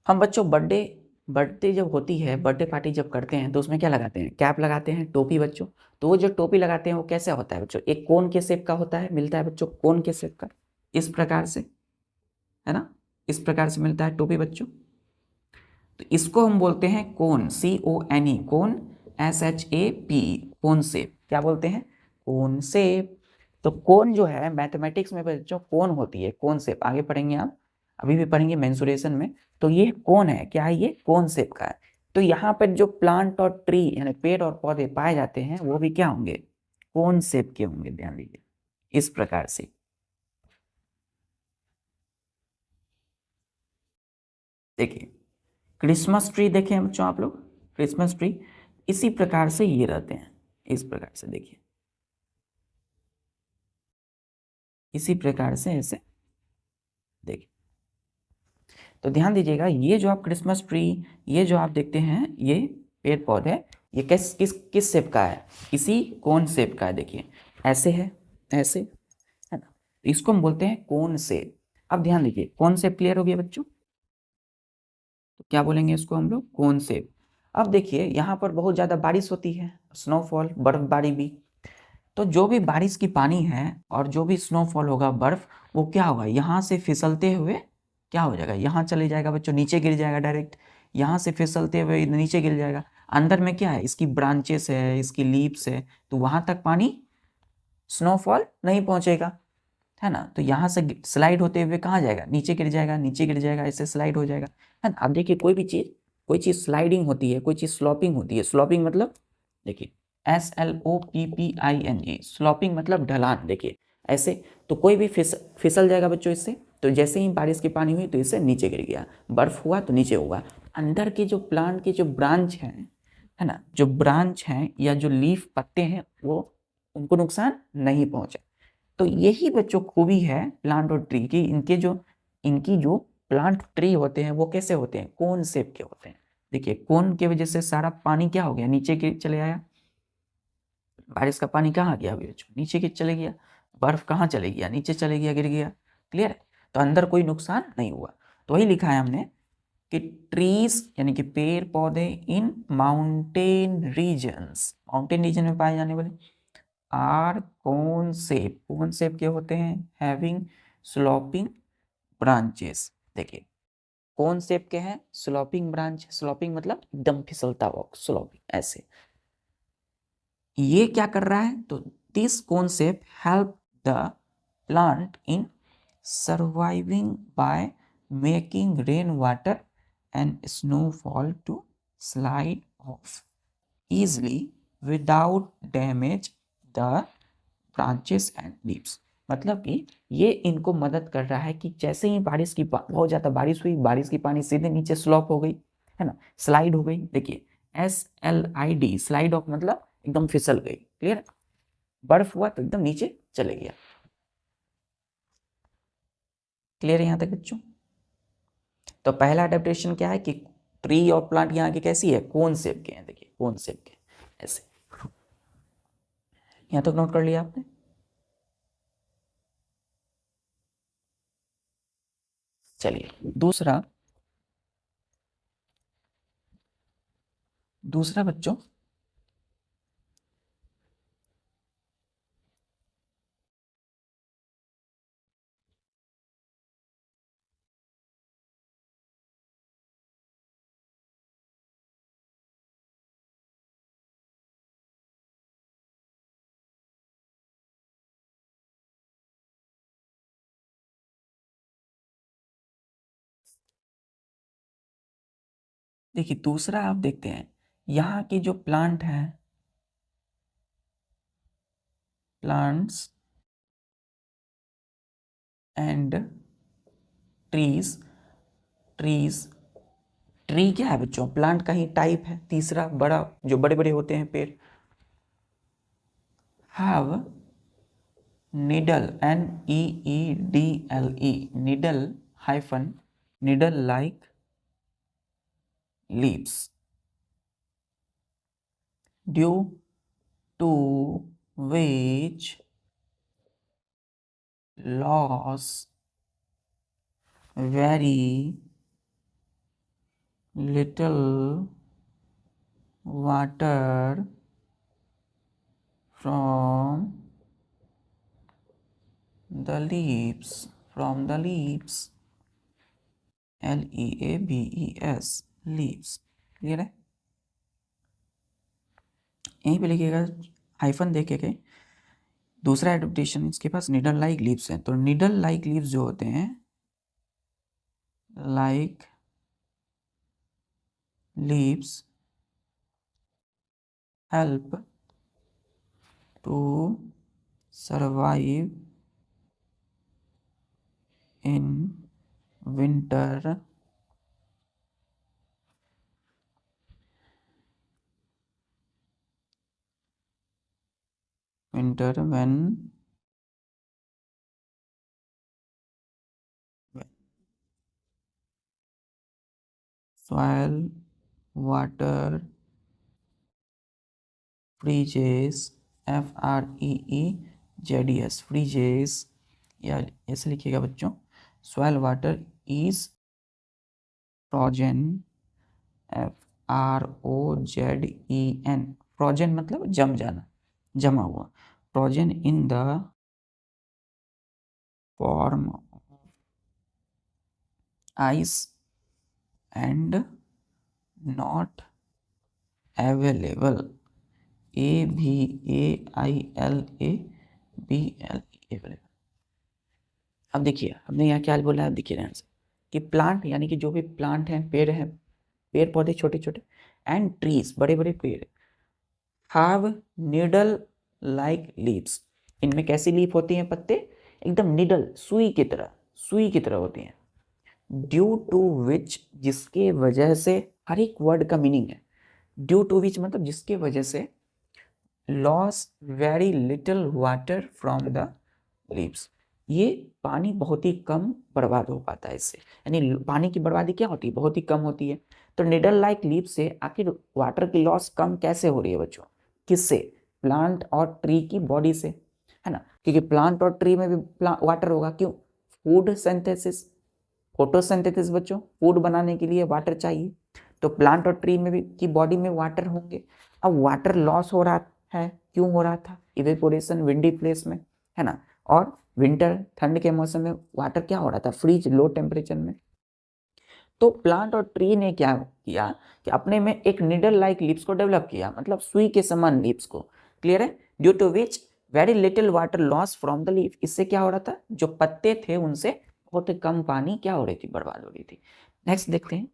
हम बच्चों बर्थडे जब होती है, बर्थडे पार्टी जब करते हैं तो उसमें क्या लगाते हैं, कैप लगाते हैं, टोपी बच्चों। तो वो जो टोपी लगाते हैं वो कैसा होता है बच्चों, एक कोन के शेप का होता है, मिलता है बच्चों कोन के शेप का, इस प्रकार से, है ना, इस प्रकार से मिलता है टोपी बच्चों। तो इसको हम बोलते हैं कोन, CONE, कोन, SHAPE, कोन शेप, क्या बोलते हैं, कोन शेप। तो कोन जो है मैथमेटिक्स में बच्चों कोन होती है, कोन शेप, आगे पढ़ेंगे आप, अभी भी पढ़ेंगे मेंसुरेशन में। तो ये कोन है, क्या है, ये कोन शेप का है। तो यहाँ पर जो प्लांट और ट्री यानी पेड़ और पौधे पाए जाते हैं वो भी क्या होंगे, कोन शेप के होंगे, ध्यान दीजिए, इस प्रकार से। देखिए क्रिसमस ट्री देखे हैं बच्चों आप लोग, क्रिसमस ट्री इसी प्रकार से ये रहते हैं, इस प्रकार से देखिए, इसी प्रकार से ऐसे देखिए। तो ध्यान दीजिएगा, ये जो आप क्रिसमस ट्री, ये जो आप देखते हैं, ये पेड़ पौधे, ये किस शेप का है, इसी कोन शेप का है, देखिए ऐसे है, ऐसे, है ना, तो इसको हम बोलते हैं कोन शेप। अब ध्यान दीजिए, कोन शेप क्लियर हो गया बच्चों, तो क्या बोलेंगे इसको हम लोग, कोन शेप। अब देखिए यहाँ पर बहुत ज़्यादा बारिश होती है, स्नोफॉल, बर्फबारी भी। तो जो भी बारिश की पानी है और जो भी स्नोफॉल होगा, बर्फ, वो क्या होगा, यहाँ से फिसलते हुए क्या हो जाएगा, यहाँ चले जाएगा बच्चों, नीचे गिर जाएगा डायरेक्ट, यहाँ से फिसलते हुए नीचे गिर जाएगा। अंदर में क्या है, इसकी ब्रांचेस है, इसकी लीव्स है, तो वहां तक पानी, स्नोफॉल नहीं पहुंचेगा, है ना। तो यहाँ से स्लाइड होते हुए कहाँ जाएगा, नीचे गिर जाएगा, नीचे गिर जाएगा, ऐसे स्लाइड हो जाएगा, है ना। अब देखिए कोई चीज़ स्लाइडिंग होती है, कोई चीज़ स्लॉपिंग होती है। स्लॉपिंग मतलब देखिए SLOPPING, स्लॉपिंग मतलब ढलान, देखिए ऐसे। तो कोई भी फिसल जाएगा बच्चों इससे। तो जैसे ही बारिश की पानी हुई तो इससे नीचे गिर गया, बर्फ हुआ तो नीचे हुआ। अंदर के जो प्लांट के जो ब्रांच हैं, है ना, जो ब्रांच हैं या जो लीफ पत्ते हैं, वो उनको नुकसान नहीं पहुंचा। तो यही बच्चों खूबी है प्लांट और ट्री की, इनकी जो प्लांट ट्री होते हैं वो कैसे होते हैं, कोन शेप के होते हैं। देखिए कोन की वजह से सारा पानी क्या हो गया, नीचे के चले आया, बारिश का पानी कहाँ गया बच्चों, नीचे के चले गया, बर्फ कहाँ चले गया, नीचे चले गया, गिर गया, क्लियर है। तो अंदर कोई नुकसान नहीं हुआ। तो वही लिखा है हमने कि ट्रीज यानी कि पेड़ पौधे in mountain regions, mountain region में पाए जाने वाले आर कोन शेप के होते हैं, हैविंग स्लोपिंग ब्रांचेस। देखिए कोन शेप के हैं, स्लोपिंग ब्रांच, स्लोपिंग मतलब एकदम फिसलता हुआ, स्लोपिंग ऐसे। ये क्या कर रहा है, तो this cone shape help the plant in surviving by making rain water and snowfall to slide off easily without damage the branches and leaves। मतलब कि ये इनको मदद कर रहा है कि जैसे ही बहुत ज़्यादा बारिश हुई, बारिश की पानी सीधे नीचे स्लॉप हो गई, है ना, स्लाइड हो गई। देखिए SLID, स्लाइड ऑफ मतलब एकदम फिसल गई, क्लियर। बर्फ हुआ तो एकदम नीचे चले गया, क्लियर है यहाँ तक बच्चों। तो पहला अडेप्टेशन क्या है कि ट्री और प्लांट यहाँ की कैसी है, कोन शेप के हैं, देखिए कोन शेप के ऐसे। यहाँ तक नोट कर लिया आपने। चलिए दूसरा बच्चों, देखिए दूसरा आप देखते हैं, यहाँ के जो प्लांट हैं, plants and trees, trees, tree क्या है बच्चों, प्लांट का ही टाइप है। तीसरा बड़ा, जो बड़े बड़े होते हैं पेड़, have needle, NEEDLE, needle hyphen, needle like leaves, due to which loss very little water from the leaves, from the leaves, LEAVES, leaves। Clear है? यहीं पे लिखिएगा, हाइफन देखे के दूसरा एडप्टेशन इसके पास निडल लाइक लीव्स हैं, तो निडल लाइक लीव्स जो होते हैं, like leaves help to survive in winter, when soil water freezes, FREEZES, freezes, या ऐसे लिखिएगा बच्चों, soil water is frozen, FROZEN, frozen मतलब जम जाना, जमा हुआ, frozen in the form of ice and not available, AVAILABLE। अब देखिए हमने यहाँ क्या बोला है, देखिए ध्यान से कि प्लांट यानी कि जो भी प्लांट हैं, पेड़ पौधे छोटे छोटे, एंड ट्रीज बड़े बड़े पेड़, हैव निडल लाइक लीव्स, इनमें कैसी लीफ होती हैं, पत्ते एकदम निडल, सुई की तरह, सुई की तरह होती हैं, ड्यू टू विच, जिसके वजह से, हर एक वर्ड का मीनिंग है, ड्यू टू विच मतलब जिसके वजह से, loss very little water from the leaves, ये पानी बहुत ही कम बर्बाद हो पाता है इससे, यानी पानी की बर्बादी क्या होती है, बहुत ही कम होती है। तो निडल लाइक लीव से आखिर वाटर की लॉस कम कैसे हो रही है बच्चों, किससे, प्लांट और ट्री की बॉडी से, है ना, क्योंकि प्लांट और ट्री में भी वाटर होगा, क्यों, फूड सिंथेसिस, फोटोसिंथेसिस बच्चों, फूड बनाने के लिए वाटर चाहिए, तो प्लांट और ट्री में भी की बॉडी में वाटर होंगे। अब वाटर लॉस हो रहा है, क्यों हो रहा था, इवेपोरेशन विंडी प्लेस में, है ना, और विंटर ठंड के मौसम में वाटर क्या हो रहा था, फ्रीज, लो टेम्परेचर में। तो प्लांट और ट्री ने क्या किया कि अपने में एक निडल लाइक लीव्स को डेवलप किया, मतलब सुई के समान लीव्स को, क्लियर है, due to which very little water loss from the leaf, इससे क्या हो रहा था, जो पत्ते थे उनसे बहुत कम पानी क्या हो रही थी, बर्बाद हो रही थी। नेक्स्ट देखते हैं,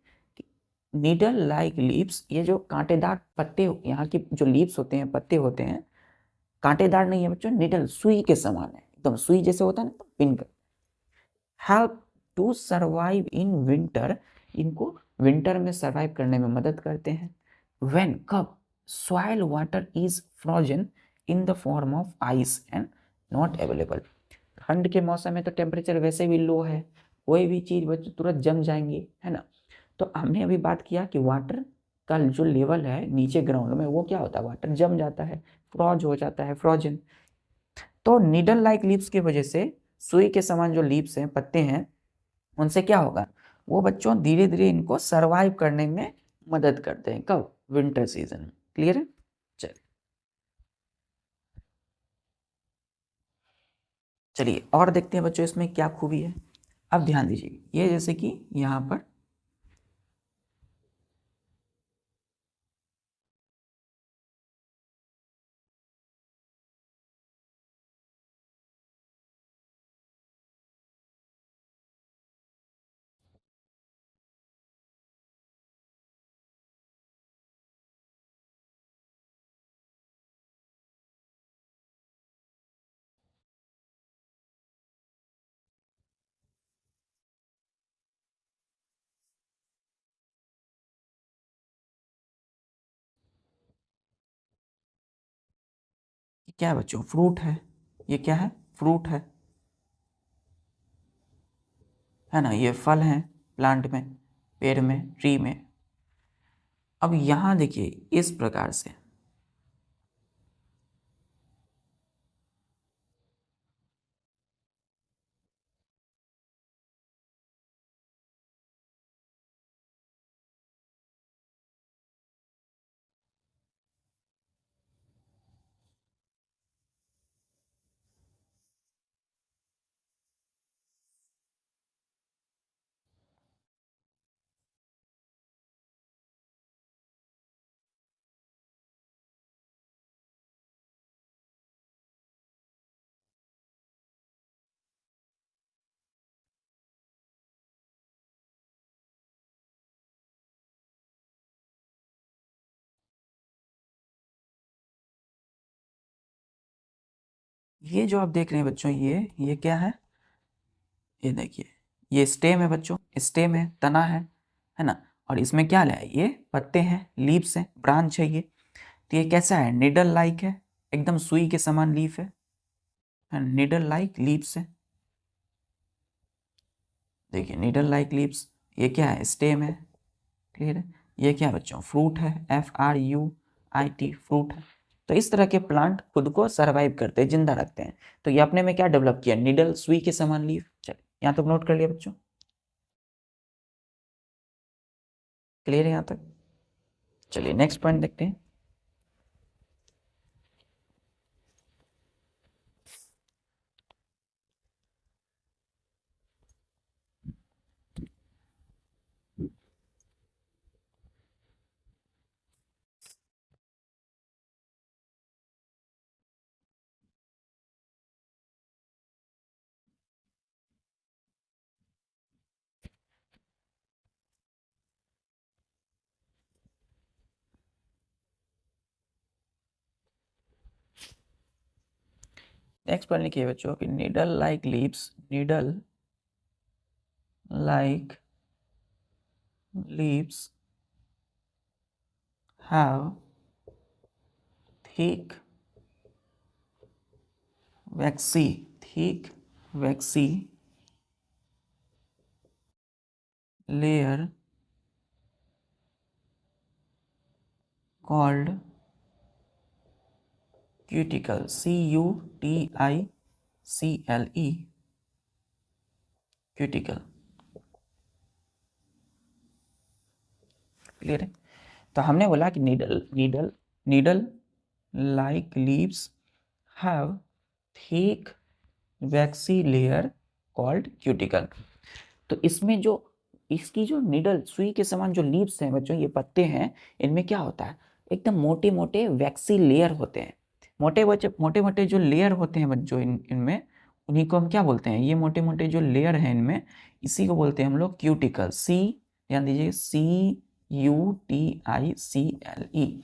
निडल लाइक लीव्स, ये जो कांटेदार पत्ते, यहाँ की जो लीव्स होते हैं, पत्ते होते हैं, कांटेदार नहीं है बच्चों, निडल सुई के समान है, एकदम सुई जैसे होता है ना, पिन कर, help to survive in winter, इनको विंटर में सर्वाइव करने में मदद करते हैं। व्हेन, कब, soil water is frozen in the form of ice and not available, ठंड के मौसम में तो टेम्परेचर वैसे भी लो है, कोई भी चीज बच्चों तुरंत जम जाएंगी, है ना। तो हमने अभी बात किया कि वाटर का जो लेवल है नीचे ग्राउंड में, वो क्या होता है, वाटर जम जाता है, फ्रॉज हो जाता है, फ्रोजन। तो नीडल लाइक लीव्स की वजह से, सुई के समान जो लीव्स हैं, पत्ते हैं, उनसे क्या होगा, वो बच्चों धीरे धीरे इनको सरवाइव करने में मदद करते हैं, कब, विंटर सीजन में। क्लियर है? चलिए और देखते हैं बच्चों इसमें क्या खूबी है। अब ध्यान दीजिए, ये जैसे कि यहाँ पर क्या है बच्चों? फ्रूट है। ये क्या है? फ्रूट है ना? ये फल है प्लांट में, पेड़ में, ट्री में। अब यहाँ देखिए इस प्रकार से ये जो आप देख रहे हैं बच्चों, ये क्या है? ये देखिए, ये स्टेम है बच्चों, स्टेम है, तना है ना? और इसमें क्या है? ये पत्ते हैं, लीव्स हैं, ब्रांच है ये। तो ये कैसा है? निडल लाइक है, एकदम सुई के समान लीफ है, निडल लाइक लीव्स है। देखिए निडल लाइक लीव्स, ये क्या है? स्टेम है। क्लियर है? ये क्या है बच्चों? फ्रूट है, FRUIT, फ्रूट है। तो इस तरह के प्लांट खुद को सरवाइव करते हैं, जिंदा रखते हैं। तो ये अपने में क्या डेवलप किया? निडल, सुई के समान लीफ। चलिए यहाँ तक नोट कर लिया बच्चों? क्लियर है यहाँ तक? चलिए नेक्स्ट पॉइंट देखते हैं। नेक्स्ट पॉइंट लिखिए बच्चों कि needle like leaves, needle like leaves have thick waxy, thick waxy layer called cuticle, CUTICLE, cuticle। Clear है? तो हमने बोला कि needle like leaves have thick waxy layer called cuticle. तो इसमें जो इसकी जो निडल, सुई के समान जो लीव्स हैं बच्चों, ये पत्ते हैं, इनमें क्या होता है? एकदम मोटे मोटे वैक्सी लेयर होते हैं। मोटे मोटे जो लेयर होते हैं बच्चों इनमें, उन्हीं को हम क्या बोलते हैं? ये मोटे मोटे जो लेयर हैं इनमें, इसी को बोलते हैं हम लोग क्यूटिकल। ध्यान दीजिए, CUTICLE।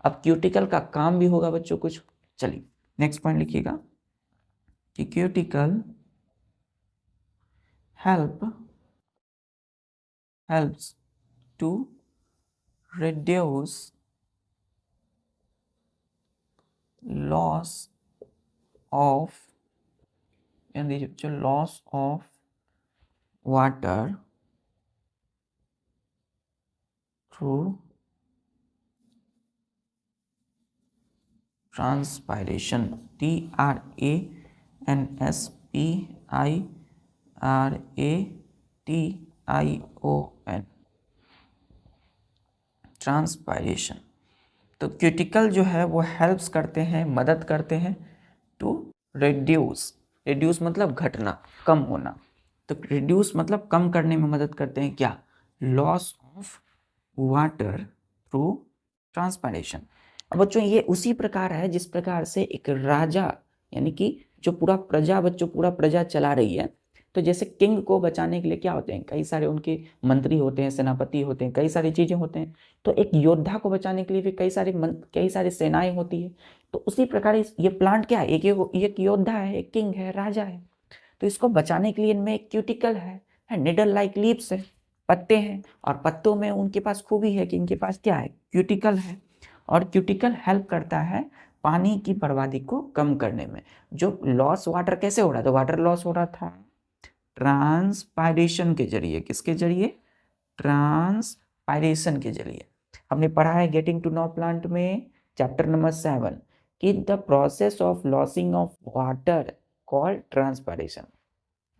अब क्यूटिकल का काम भी होगा बच्चों कुछ। चलिए नेक्स्ट पॉइंट लिखिएगा कि cuticle helps to reduce loss of water through transpiration, TRANSPIRATION, transpiration. तो क्यूटिकल जो है वो हेल्प्स करते हैं, मदद करते हैं टू रिड्यूस मतलब घटना, कम होना। तो रिड्यूस मतलब कम करने में मदद करते हैं क्या? Loss of water through transpiration. अब बच्चों ये उसी प्रकार है जिस प्रकार से एक राजा, यानी कि जो पूरा प्रजा चला रही है, तो जैसे किंग को बचाने के लिए क्या होते हैं? कई सारे उनके मंत्री होते हैं, सेनापति होते हैं, कई सारी चीजें होते हैं। तो एक योद्धा को बचाने के लिए भी कई सारी सेनाएं होती है। तो उसी प्रकार ये प्लांट क्या है? एक योद्धा है, एक किंग है, राजा है। तो इसको बचाने के लिए इनमें एक क्यूटिकल है, निडल लाइक लीव्स है, पत्ते हैं। और पत्तों में उनके पास खूबी है कि इनके पास क्या है? क्यूटिकल है। और क्यूटिकल हेल्प करता है पानी की बर्बादी को कम करने में। जो लॉस वाटर कैसे हो रहा था, वाटर लॉस हो रहा था ट्रांसपायरेशन के जरिए। किसके जरिए? ट्रांसपायरेशन के जरिए। हमने पढ़ा है गेटिंग टू नो प्लांट में चैप्टर नंबर 7 कि the process of losing of water called transpiration.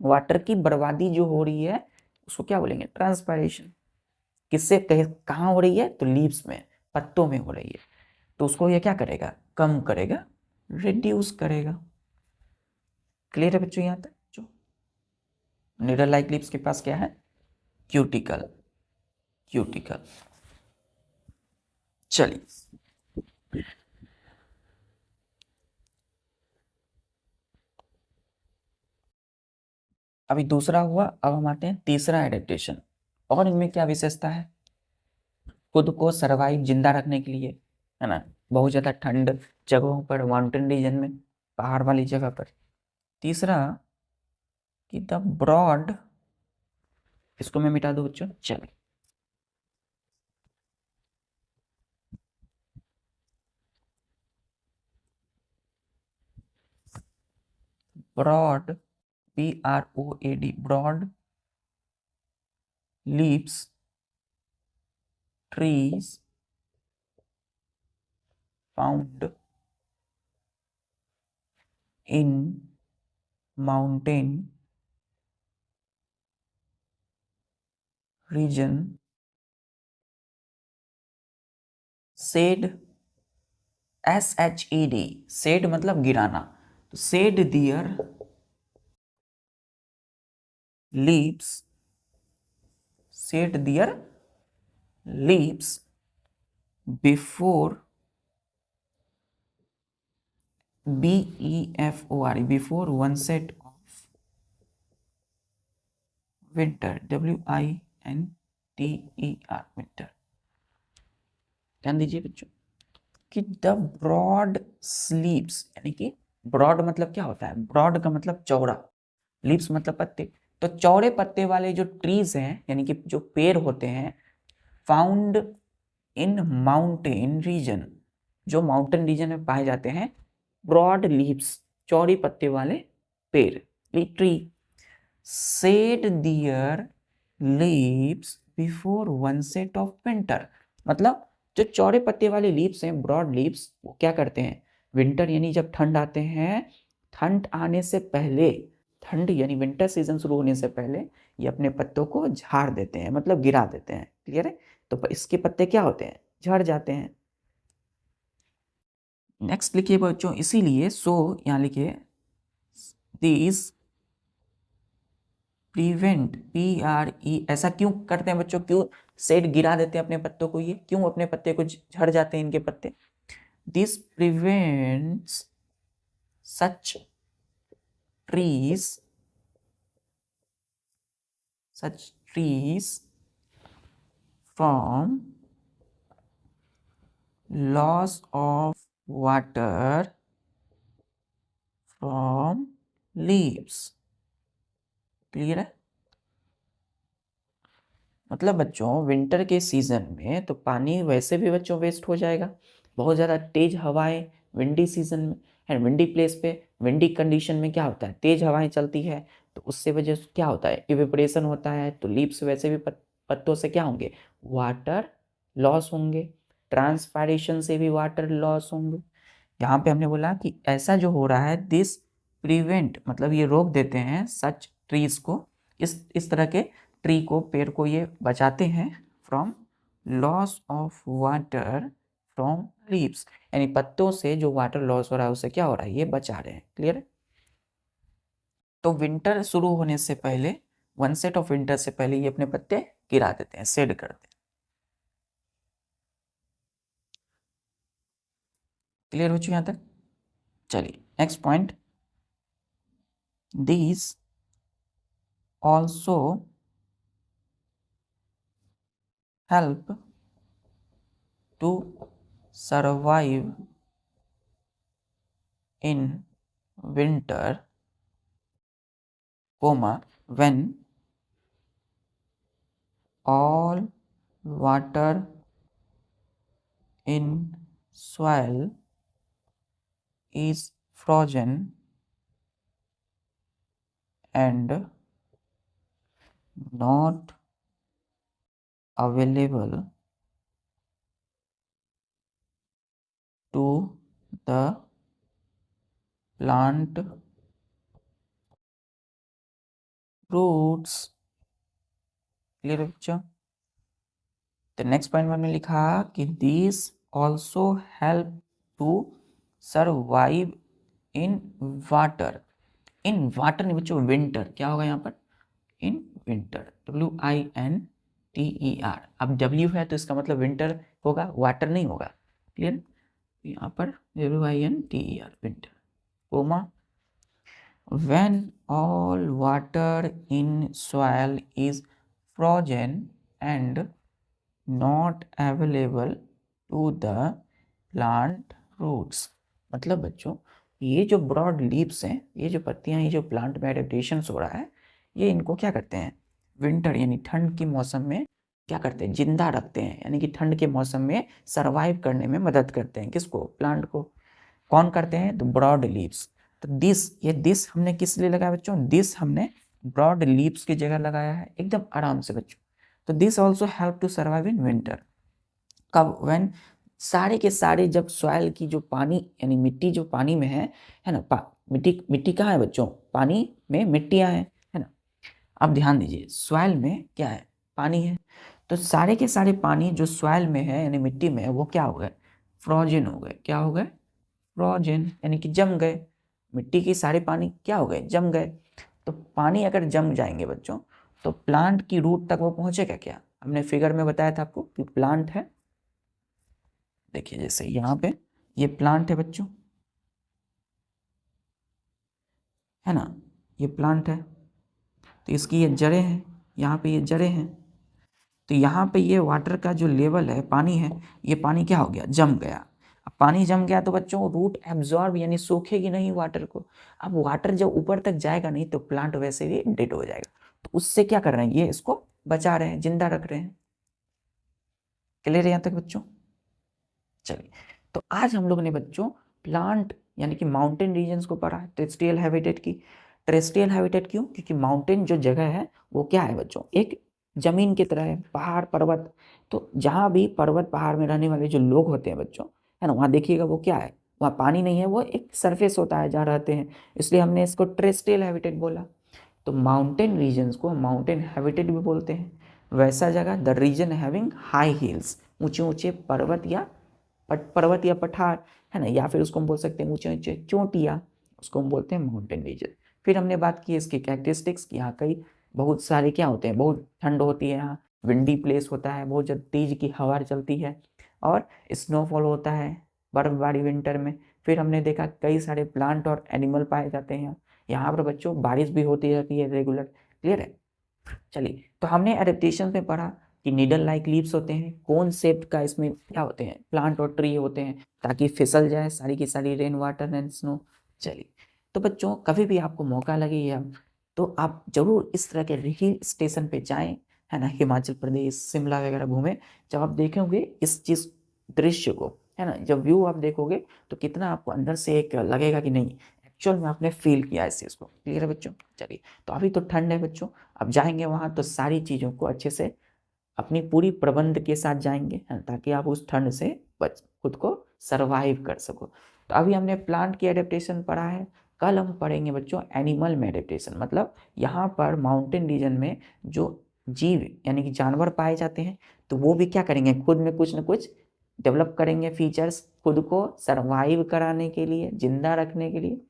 Water की बर्बादी जो हो रही है उसको क्या बोलेंगे? ट्रांसपायरेशन। किससे कहाँ हो रही है? तो लीव्स में, पत्तों में हो रही है। तो उसको ये क्या करेगा? कम करेगा, रिड्यूस करेगा। क्लियर है बच्चों? यहाँ तक जो नीडल लाइक लीव्स के पास क्या है? क्यूटिकल। क्यूटिकल। चलिए, अभी दूसरा हुआ, अब हम आते हैं तीसरा एडेप्टेशन। और इनमें क्या विशेषता है? खुद को सरवाइव, जिंदा रखने के लिए, है ना, बहुत ज़्यादा ठंड जगहों पर, माउंटेन रीजन में, पहाड़ वाली जगह पर। तीसरा कि द ब्रॉड, इसको मैं मिटा दूं बच्चों, चलिए, broad, BROAD, broad leaves trees found in mountain region shed, SHED, shed मतलब गिराना, तो shed their leaves, shed their leaves before, BEFORE, before onset of winter, WINTER, winter। ध्यान दीजिए बच्चों कि द ब्रॉड स्लीव्स, यानी कि ब्रॉड मतलब क्या होता है? ब्रॉड का मतलब चौड़ा, लीव्स मतलब पत्ते। तो चौड़े पत्ते वाले जो ट्रीज हैं, यानी कि जो पेड़ होते हैं, फाउंड इन माउंटेन रीजन, जो माउंटेन रीजन में पाए जाते हैं, ब्रॉड लीव्स, चौड़ी पत्ते वाले पेड़, tree, shade their leaves before onset of winter. मतलब जो चौड़े पत्ते वाले लीव्स हैं, ब्रॉड लीव्स, वो क्या करते हैं? विंटर यानी जब ठंड आते हैं, ठंड आने से पहले, ठंड यानी विंटर सीजन शुरू होने से पहले ये अपने पत्तों को झाड़ देते हैं, मतलब गिरा देते हैं। क्लियर है? तो इसके पत्ते क्या होते हैं? झड़ जाते हैं। नेक्स्ट लिखिए बच्चों, इसीलिए सो यहाँ लिखिए दिस प्रिवेंट, PRE, ऐसा क्यों करते हैं बच्चों? क्यों शेड गिरा देते हैं अपने पत्तों को? ये क्यों अपने पत्ते को झड़ जाते हैं इनके पत्ते? This prevents such trees, such trees from loss of water from leaves। Clear है? मतलब बच्चों विंटर के सीजन में तो पानी वैसे भी बच्चों वेस्ट हो जाएगा, बहुत ज़्यादा तेज हवाएं, विंडी सीजन में है, विंडी प्लेस पे, विंडी कंडीशन में क्या होता है? तेज हवाएं चलती है, तो उससे वजह से क्या होता है? इवेपोरेशन होता है, तो लीव्स वैसे भी पत्तों से क्या होंगे? वाटर लॉस होंगे, ट्रांसपायरेशन से भी वाटर लॉस होंगे। यहाँ पे हमने बोला कि ऐसा जो हो रहा है, दिस प्रिवेंट मतलब ये रोक देते हैं, सच ट्रीज को, इस तरह के ट्री को, पेड़ को ये बचाते हैं from loss of water from leaves, यानी पत्तों से जो वाटर लॉस हो रहा है उससे क्या हो रहा है? ये बचा रहे हैं। क्लियर है? तो विंटर शुरू होने से पहले, वन सेट ऑफ विंटर से पहले ये अपने पत्ते गिरा देते हैं, शेड करते हैं। क्लियर हो चुके यहाँ तक? चलिए next point, this also help to survive in winter, when all water in soil is frozen and not available to the plant roots। Clear है बच्चों? तो नेक्स्ट पॉइंट में हमने लिखा कि this also help to survive in water. In water नहीं बच्चों, winter. क्या होगा यहाँ पर? In winter, WINTER। अब W है तो इसका मतलब विंटर होगा, वाटर नहीं होगा। क्लियर? यहाँ पर WINTER, winter, comma when all water in soil is frozen and not available to the plant roots। मतलब बच्चों ये जो ब्रॉड लीव्स हैं, ये जो पत्तियां, ये जो प्लांट में एडेप्टेशन हो रहा है, ये इनको क्या करते हैं? विंटर यानी ठंड के मौसम में क्या करते हैं? जिंदा रखते हैं, यानी कि ठंड के मौसम में सरवाइव करने में मदद करते हैं। किसको? प्लांट को। कौन करते हैं? तो ब्रॉड लीव्स। तो दिस, ये दिस हमने किस लिए लगाया बच्चों? दिस हमने ब्रॉड लीव्स की जगह लगाया है, एकदम आराम से बच्चों। तो this also help to survive in winter. कब? व्हेन सारे के सारे, जब सॉइल की जो पानी यानी मिट्टी जो पानी में है ना, मिट्टी कहाँ है बच्चों? पानी में मिट्टियाँ हैं, है ना। अब ध्यान दीजिए, सॉइल में क्या है? पानी है। तो सारे के सारे पानी जो सॉइल में है यानी मिट्टी में है, वो क्या हो गए? फ्रोजन हो गए। क्या हो गए? फ्रोजन, यानी कि जम गए। मिट्टी के सारे पानी क्या हो गए? जम गए। तो पानी अगर जम जाएंगे बच्चों, तो प्लांट की रूट तक वो पहुंचेगा क्या? हमने फिगर में बताया था आपको कि प्लांट है, देखिए जैसे यहाँ पे ये प्लांट है बच्चों, है ना, ये प्लांट है। तो इसकी ये जड़ें हैं, यहाँ पे ये जड़ें हैं। तो यहाँ पे ये वाटर का जो लेवल है, पानी है, ये पानी क्या हो गया? जम गया। अब पानी जम गया तो बच्चों रूट एब्जॉर्ब यानी सोखेगी नहीं वाटर को। अब वाटर जब ऊपर तक जाएगा नहीं तो प्लांट वैसे भी डेड हो जाएगा। तो उससे क्या कर रहे हैं? ये इसको बचा रहे हैं, जिंदा रख रहे हैं। क्लियर है यहाँ तक बच्चों? चलिए, तो आज हम लोग ने बच्चों प्लांट यानी कि माउंटेन रीजन्स को पढ़ा, टेरेस्ट्रियल हैबिटेट की। टेरेस्ट्रियल हैबिटेट क्यों? क्योंकि माउंटेन जो जगह है वो क्या है बच्चों? एक जमीन की तरह है, पहाड़ पर्वत। तो जहाँ भी पर्वत पहाड़ में रहने वाले जो लोग होते हैं बच्चों, है ना, वहाँ देखिएगा वो क्या है? वहाँ पानी नहीं है, वो एक सरफेस होता है जहाँ रहते हैं, इसलिए हमने इसको टेरेस्ट्रियल हैबिटेट बोला। तो माउंटेन रीजन्स को माउंटेन हैबिटेट भी बोलते हैं। वैसा जगह the region having high hills, ऊंचे ऊंचे पर्वत या पठार, है ना, या फिर उसको हम बोल सकते हैं ऊंचे ऊंचे चोटियाँ, उसको हम बोलते हैं माउंटेन रीजन। फिर हमने बात की इसकी कैरेक्टरिस्टिक्स, यहाँ कई बहुत सारे क्या होते हैं? बहुत ठंड होती है यहाँ, विंडी प्लेस होता है, बहुत ज़्यादा तेज की हवा चलती है, और स्नोफॉल होता है, बर्फबारी विंटर में। फिर हमने देखा कई सारे प्लांट और एनिमल पाए जाते हैं यहाँ पर बच्चों, बारिश भी होती रहती है रेगुलर। क्लियर है? चलिए, तो हमने एडेप्टेशन में पढ़ा कि नीडल लाइक लीव्स होते हैं, कोन शेप्ड का इसमें क्या होते हैं? प्लांट और ट्री होते हैं, ताकि फिसल जाए सारी की सारी रेन वाटर एंड स्नो। चलिए, तो बच्चों कभी भी आपको मौका लगे या तो आप जरूर इस तरह के हिल स्टेशन पे जाएं, है ना, हिमाचल प्रदेश शिमला वगैरह घूमें। जब आप देखेंगे इस चीज़ दृश्य को, है ना, जब व्यू आप देखोगे तो कितना आपको अंदर से एक लगेगा कि नहीं एक्चुअल में आपने फील किया इस चीज़ को। क्लियर है बच्चों? चलिए, तो अभी तो ठंड है बच्चों, अब जाएंगे वहाँ तो सारी चीज़ों को अच्छे से अपनी पूरी प्रबंध के साथ जाएंगे, ताकि आप उस ठंड से खुद को सरवाइव कर सको। तो अभी हमने प्लांट की एडेप्टेशन पढ़ा है, कल हम पढ़ेंगे बच्चों एनिमल में एडेप्टेशन। मतलब यहाँ पर माउंटेन रीजन में जो जीव यानी कि जानवर पाए जाते हैं, तो वो भी क्या करेंगे? खुद में कुछ न कुछ डेवलप करेंगे फीचर्स, खुद को सरवाइव कराने के लिए, जिंदा रखने के लिए।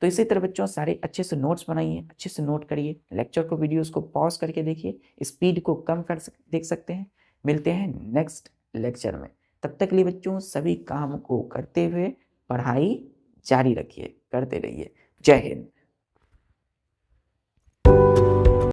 तो इसी तरह बच्चों सारे अच्छे से नोट्स बनाइए, अच्छे से नोट करिए, लेक्चर को वीडियोस को पॉज करके देखिए, स्पीड को कम देख सकते हैं। मिलते हैं नेक्स्ट लेक्चर में, तब तक के लिए बच्चों सभी काम को करते हुए पढ़ाई जारी रखिए, करते रहिए। जय हिंद।